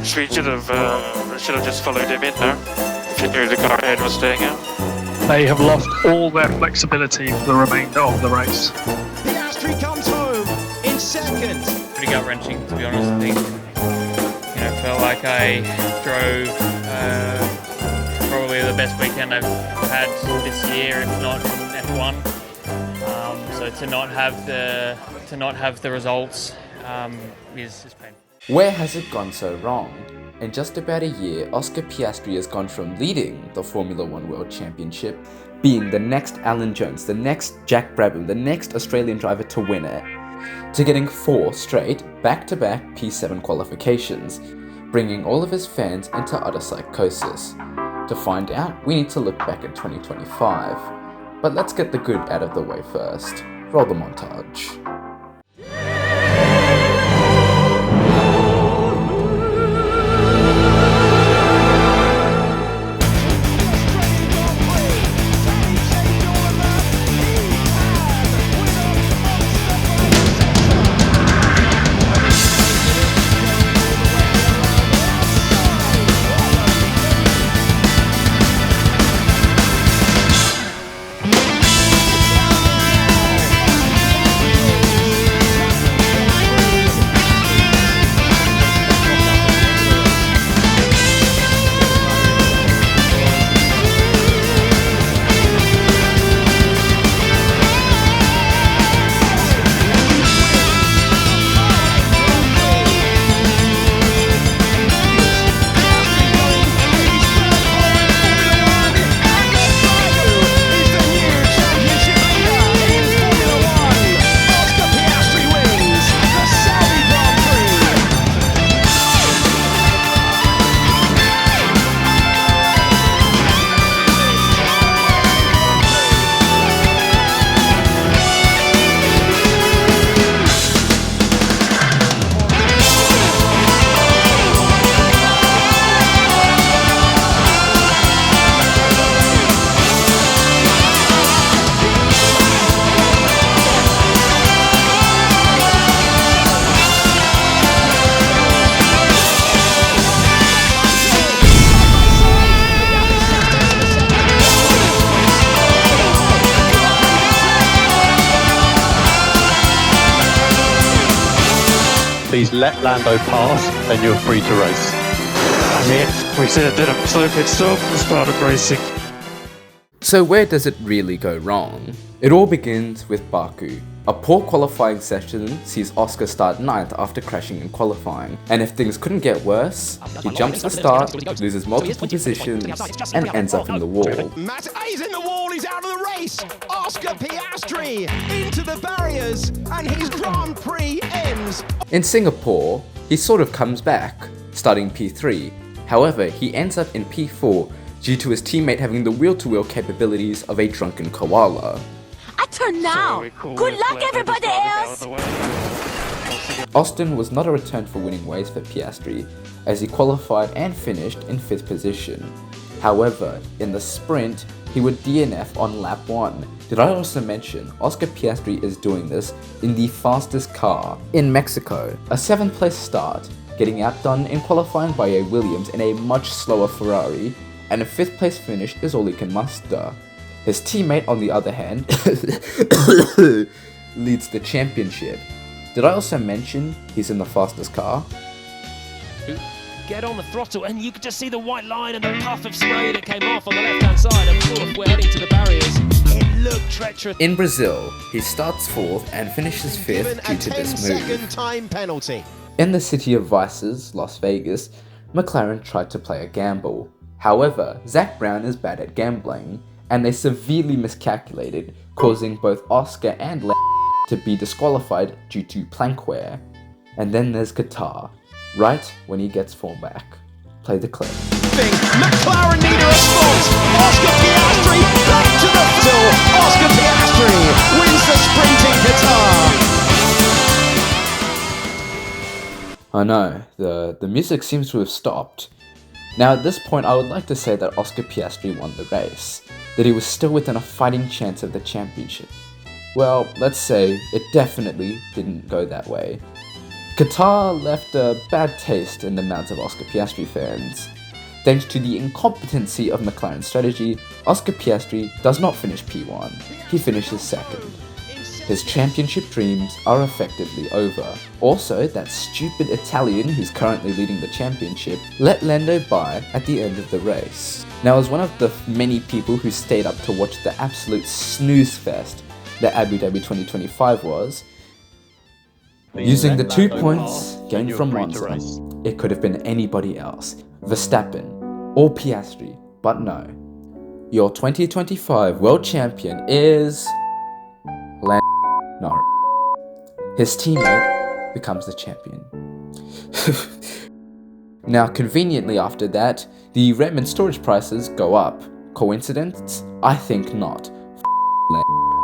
Piastri should have just followed him in there. If you knew the car ahead was staying out. They have lost all their flexibility for the remainder of the race. Piastri comes home in second. Pretty gut-wrenching, to be honest. I think, felt like I drove probably the best weekend I've had this year, if not in F1. So to not have the results is painful. Where has it gone so wrong? In just about a year, Oscar Piastri has gone from leading the Formula One World Championship, being the next Alan Jones, the next Jack Brabham, the next Australian driver to win it, to getting 4 straight back-to-back P7 qualifications, bringing all of his fans into utter psychosis. To find out, we need to look back at 2025. But let's get the good out of the way first. Roll the montage. Please let Lando pass, and you're free to race. We said that a slow pit stop and started racing. So where does it really go wrong? It all begins with Baku. A poor qualifying session sees Oscar start 9th after crashing in qualifying, and if things couldn't get worse, he jumps the start, loses multiple positions, and ends up in the wall. He's in the wall, he's out of the race! Oscar Piastri into the barriers, and his Grand Prix ends! In Singapore, he sort of comes back, starting P3. However, he ends up in P4 due to his teammate having the wheel-to-wheel capabilities of a drunken koala. I turn now! Good luck, everybody else! Austin was not a return for winning ways for Piastri, as he qualified and finished in 5th position. However, in the sprint, he would DNF on lap 1. Did I also mention Oscar Piastri is doing this in the fastest car in Mexico? A 7th place start, getting outdone in qualifying by a Williams in a much slower Ferrari, and a 5th place finish is all he can muster. His teammate, on the other hand, leads the championship. Did I also mention he's in the fastest car? Get on the throttle, and you could just see the white line and the puff of spray that came off on the left-hand side. Of course, we're heading to the barriers. It looked treacherous. In Brazil, he starts 4th and finishes 5th due to this move. 10-second time penalty. In the City of Vices, Las Vegas, McLaren tried to play a gamble. However, Zach Brown is bad at gambling, and they severely miscalculated, causing both Oscar and to be disqualified due to plank wear. And then there's Qatar, right when he gets form back. Play the clip. McLaren need a response. Oscar Piastri back to the field. Oscar Piastri wins the sprint in Qatar. I know, the music seems to have stopped. Now at this point I would like to say that Oscar Piastri won the race, that he was still within a fighting chance of the championship. Well, let's say it definitely didn't go that way. Qatar left a bad taste in the mouths of Oscar Piastri fans. Thanks to the incompetency of McLaren's strategy, Oscar Piastri does not finish P1, he finishes second. His championship dreams are effectively over. Also, that stupid Italian who's currently leading the championship let Lando by at the end of the race. Now, as one of the many people who stayed up to watch the absolute snooze fest that Abu Dhabi 2025 was, using the 2 points gained from Monza, it could have been anybody else, Verstappen or Piastri, but no. Your 2025 world champion is No. His teammate becomes the champion. Now, conveniently after that, the RAM and storage prices go up. Coincidence? I think not.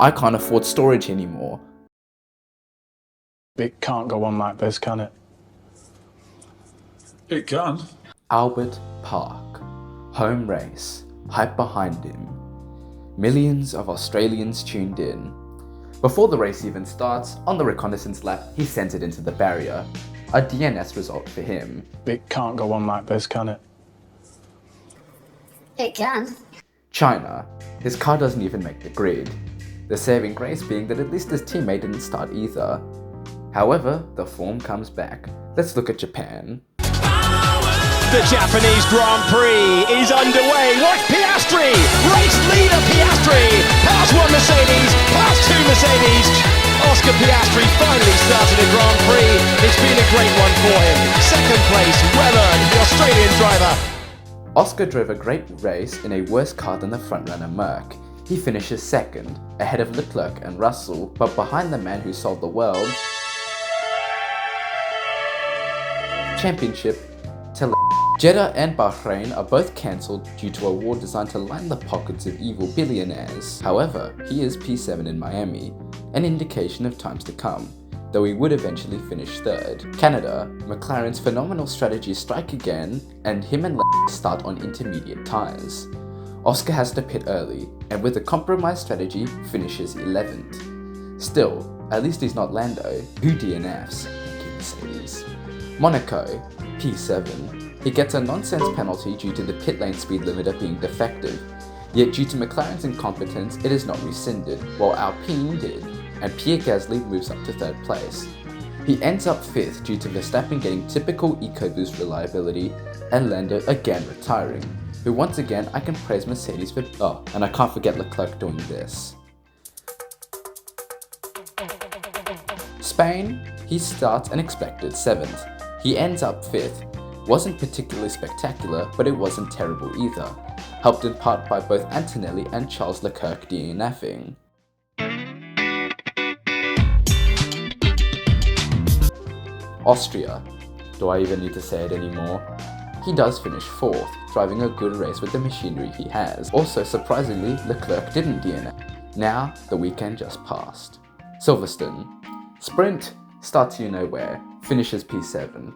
I can't afford storage anymore. It can't go on like this, can it? It can. Albert Park. Home race. Hype behind him. Millions of Australians tuned in. Before the race even starts, on the reconnaissance lap, he sends it into the barrier. A DNS result for him. It can't go on like this, can it? It can. China. His car doesn't even make the grid. The saving grace being that at least his teammate didn't start either. However, the form comes back. Let's look at Japan. The Japanese Grand Prix is underway. Watch Piastri! Race leader Piastri! Pass one Mercedes, pass two Mercedes. Oscar Piastri finally started a Grand Prix. It's been a great one for him. Second place, well earned, the Australian driver. Oscar drove a great race in a worse car than the frontrunner Merc. He finishes second, ahead of Leclerc and Russell, but behind the man who sold the world championship to Jeddah and Bahrain are both cancelled due to a war designed to line the pockets of evil billionaires. However, he is P7 in Miami, an indication of times to come, though he would eventually finish third. Canada, McLaren's phenomenal strategies strike again, and him and start on intermediate tyres. Oscar has to pit early, and with a compromised strategy, finishes 11th. Still, at least he's not Lando, who DNFs. Thank you, Mercedes. Monaco, P7. He gets a nonsense penalty due to the pit lane speed limiter being defective, yet due to McLaren's incompetence, it is not rescinded, while Alpine did, and Pierre Gasly moves up to third place. He ends up 5th due to Verstappen getting typical EcoBoost reliability, and Lando again retiring, who once again I can praise Mercedes for and I can't forget Leclerc doing this. Spain, he starts an expected 7th. He ends up 5th. Wasn't particularly spectacular, but it wasn't terrible either, helped in part by both Antonelli and Charles Leclerc DNFing. Austria. Do I even need to say it anymore? He does finish 4th, driving a good race with the machinery he has. Also, surprisingly, Leclerc didn't DNF. Now, the weekend just passed. Silverstone. Sprint starts you know where, finishes P7.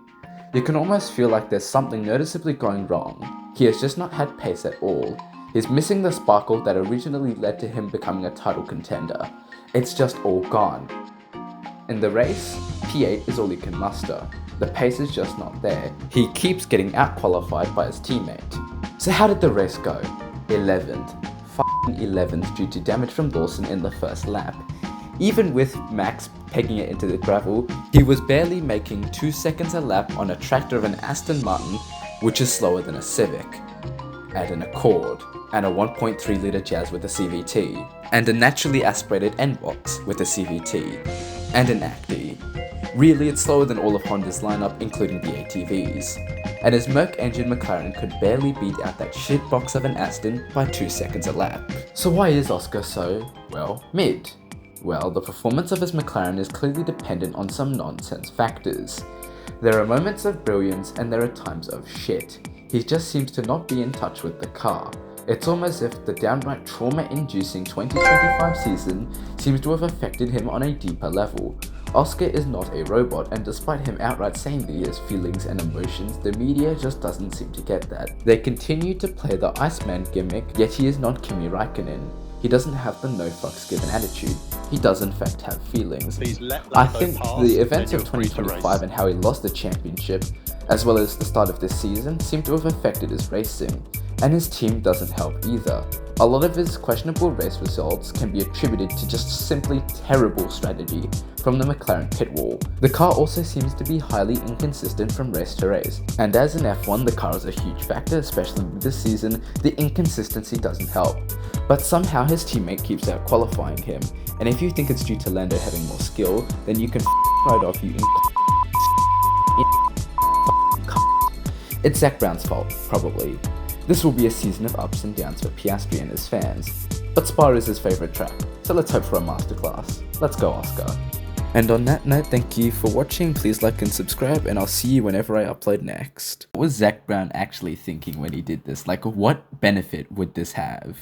You can almost feel like there's something noticeably going wrong. He has just not had pace at all. He's missing the sparkle that originally led to him becoming a title contender. It's just all gone. In the race, P8 is all he can muster. The pace is just not there. He keeps getting out-qualified by his teammate. So how did the race go? 11th. 11th due to damage from Dawson in the first lap. Even with Max pegging it into the gravel, he was barely making 2 seconds a lap on a tractor of an Aston Martin, which is slower than a Civic, and an Accord, and a 1.3 litre Jazz with a CVT, and a naturally aspirated N-Box with a CVT, and an Acti. Really, it's slower than all of Honda's lineup, including the ATVs. And his Merc engine McLaren could barely beat out that shitbox of an Aston by 2 seconds a lap. So why is Oscar so, well, mid? Well, the performance of his McLaren is clearly dependent on some nonsense factors. There are moments of brilliance and there are times of shit. He just seems to not be in touch with the car. It's almost as if the downright trauma-inducing 2025 season seems to have affected him on a deeper level. Oscar is not a robot, and despite him outright saying that he has feelings and emotions, the media just doesn't seem to get that. They continue to play the Iceman gimmick, yet he is not Kimi Räikkönen. He doesn't have the no fucks given attitude. He does in fact have feelings. Please let I Lando think pass, the events then of you're free to 2025 race. and how he lost the championship, as well as the start of this season, seem to have affected his racing, and his team doesn't help either. A lot of his questionable race results can be attributed to just simply terrible strategy from the McLaren pit wall. The car also seems to be highly inconsistent from race to race, and as in F1 the car is a huge factor, especially this season. The inconsistency doesn't help, but somehow his teammate keeps out qualifying him, and if you think it's due to Lando having more skill, then you can right off, you It's Zach Brown's fault, probably. This will be a season of ups and downs for Piastri and his fans, but Spa is his favourite track, so let's hope for a masterclass. Let's go, Oscar. And on that note, thank you for watching, please like and subscribe, and I'll see you whenever I upload next. What was Zach Brown actually thinking when he did this? Like, what benefit would this have?